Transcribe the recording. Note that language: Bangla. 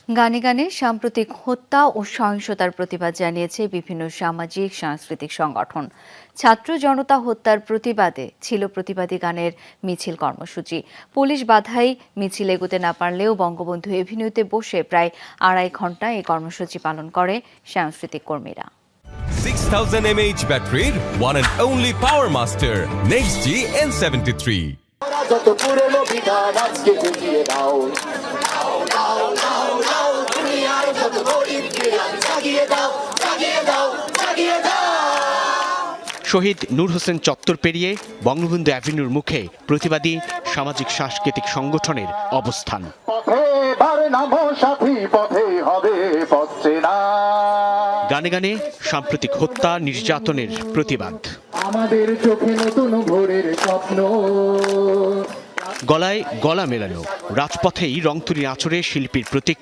গানে গানে সাম্প্রতিক হত্যা ও সহিংসতার প্রতিবাদ জানিয়েছে বিভিন্ন সামাজিক সাংস্কৃতিক সংগঠন। ছাত্র জনতা হত্যার প্রতিবাদে ছিল প্রতিবাদী গানের মিছিল কর্মসূচি। পুলিশ বাধায় মিছিল এগোতে না পারলেও বঙ্গবন্ধু এভিনিউতে বসে প্রায় 2.5 ঘন্টা এই কর্মসূচি পালন করে সাংস্কৃতিক কর্মীরা। 6000 mAh ব্যাটারির one and only power master Next G N73। যত পুরনো বিধান আজকে বুঝিয়ে দাও, দুনিয়ার যত গরিবকে আজ জাগিয়ে দাও, জাগিয়ে দাও, জাগিয়ে দাও। শহীদ নূর হোসেন চত্বর পেরিয়ে বঙ্গবন্ধু অ্যাভিনিউর মুখে প্রতিবাদী সামাজিক সাংস্কৃতিক সংগঠনের অবস্থান। পথে বার নামো সাথী, পথে হবে পথ চেনা। গানে গানে সাম্প্রতিক হত্যা নির্যাতনের প্রতিবাদ। আমাদের চোখে নতুন ভোরের স্বপ্ন। গলায় গলা মেলানো, রাজপথেই রংতুলি আঁচড়ে শিল্পীর প্রতীক